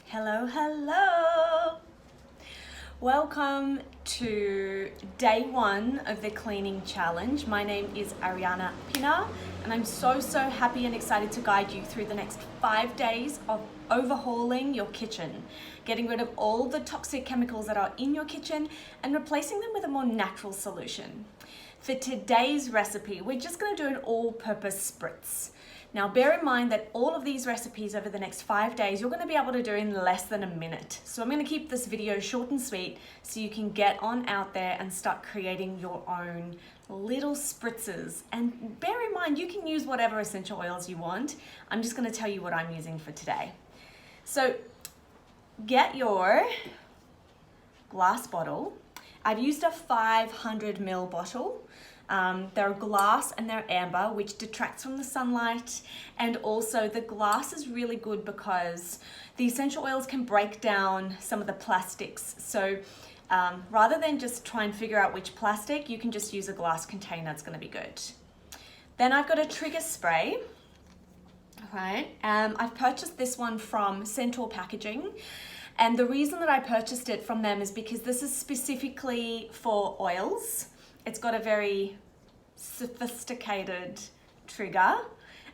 Hello, hello. Welcome to day one of the cleaning challenge. My name is Ariana Pina, and I'm so happy and excited to guide you through the next 5 days of overhauling your kitchen, getting rid of all the toxic chemicals that are in your kitchen and replacing them with a more natural solution. For today's recipe, we're just going to do an all-purpose spritz. Now, bear in mind that all of these recipes over the next 5 days, you're going to be able to do in less than a minute. So I'm going to keep this video short and sweet so you can get on out there and start creating your own little spritzes. And bear in mind, you can use whatever essential oils you want. I'm just going to tell you what I'm using for today. So get your glass bottle. I've used a 500 ml bottle. They're glass and they're amber, which detracts from the sunlight. And also the glass is really good because the essential oils can break down some of the plastics. So rather than just try and figure out which plastic, you can just use a glass container. It's going to be good. Then I've got a trigger spray. All right. I've purchased this one from Centaur Packaging. And the reason that I purchased it from them is because this is specifically for oils. It's got a very sophisticated trigger.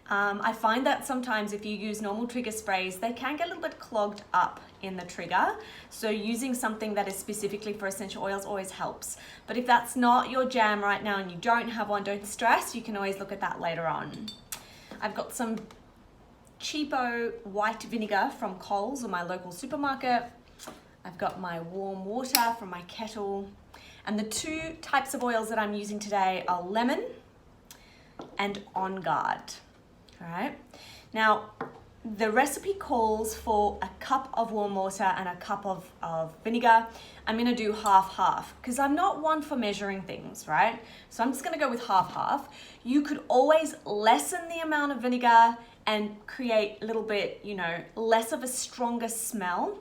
I find that sometimes if you use normal trigger sprays, they can get a little bit clogged up in the trigger. So using something that is specifically for essential oils always helps. But if that's not your jam right now and you don't have one, don't stress. You can always look at that later on. I've got some cheapo white vinegar from Coles or my local supermarket. I've got my warm water from my kettle. And the two types of oils that I'm using today are lemon and On Guard. All right. Now, the recipe calls for a cup of warm water and a cup of vinegar. I'm going to do half-half because I'm not one for measuring things, right? So I'm just going to go with half-half. You could always lessen the amount of vinegar and create a little bit, less of a stronger smell.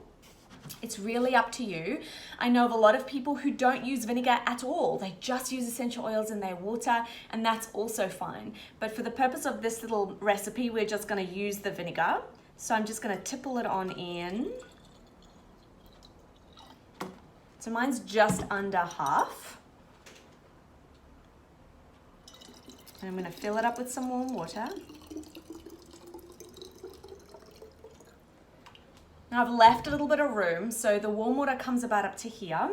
It's really up to you. I know of a lot of people who don't use vinegar at all. They just use essential oils in their water, and that's also fine. But for the purpose of this little recipe, we're just going to use the vinegar. So I'm just going to tipple it on in. So mine's just under half. And I'm going to fill it up with some warm water. Now I've left a little bit of room, so the warm water comes about up to here,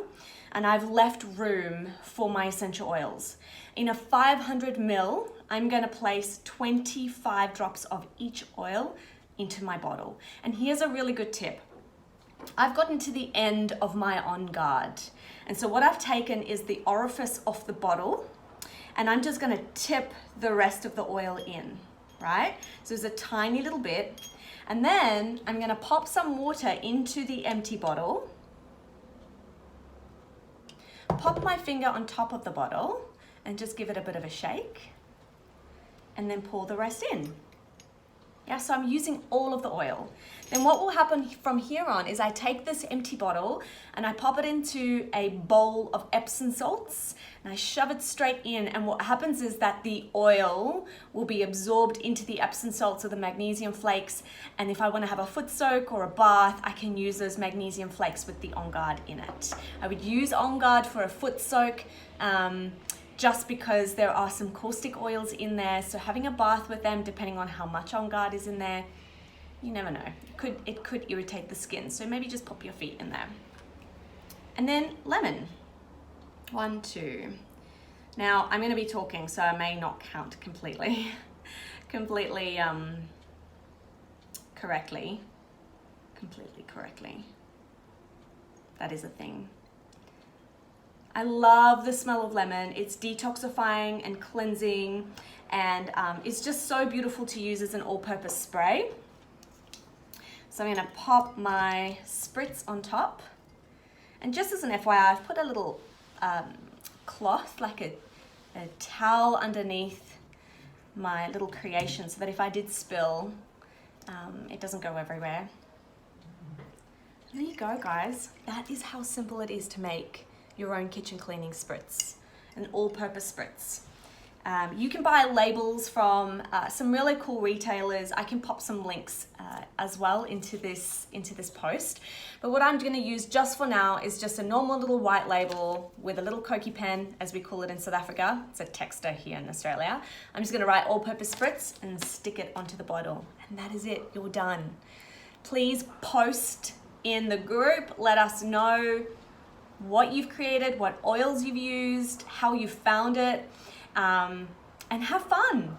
and I've left room for my essential oils. In a 500 ml, I'm going to place 25 drops of each oil into my bottle. And here's a really good tip. I've gotten to the end of my On Guard, and so what I've taken is the orifice off the bottle, and I'm just going to tip the rest of the oil in, right? So there's a tiny little bit. And then I'm going to pop some water into the empty bottle, pop my finger on top of the bottle and just give it a bit of a shake, and then pour the rest in. Yeah, so I'm using all of the oil. Then what will happen from here on is I take this empty bottle and I pop it into a bowl of Epsom salts and I shove it straight in, and what happens is that the oil will be absorbed into the Epsom salts or the magnesium flakes, and if I want to have a foot soak or a bath, I can use those magnesium flakes with the On Guard in it. I would use On Guard for a foot soak, just because there are some caustic oils in there. So having a bath with them, depending on how much On Guard is in there, you never know. It could irritate the skin. So maybe just pop your feet in there. And then lemon. 1, 2. Now I'm going to be talking, so I may not count completely correctly. That is a thing. I love the smell of lemon. It's detoxifying and cleansing, and it's just so beautiful to use as an all-purpose spray. So I'm going to pop my spritz on top. And just as an FYI, I've put a little cloth, like a towel underneath my little creation so that if I did spill, it doesn't go everywhere. There you go, guys. That is how simple it is to make your own kitchen cleaning spritz, an all-purpose spritz. You can buy labels from some really cool retailers. I can pop some links as well into this post. But what I'm going to use just for now is just a normal little white label with a little Koki pen, as we call it in South Africa. It's a texter here in Australia. I'm just going to write all-purpose spritz and stick it onto the bottle. And that is it. You're done. Please post in the group. Let us know what you've created, what oils you've used, how you found it. And have fun.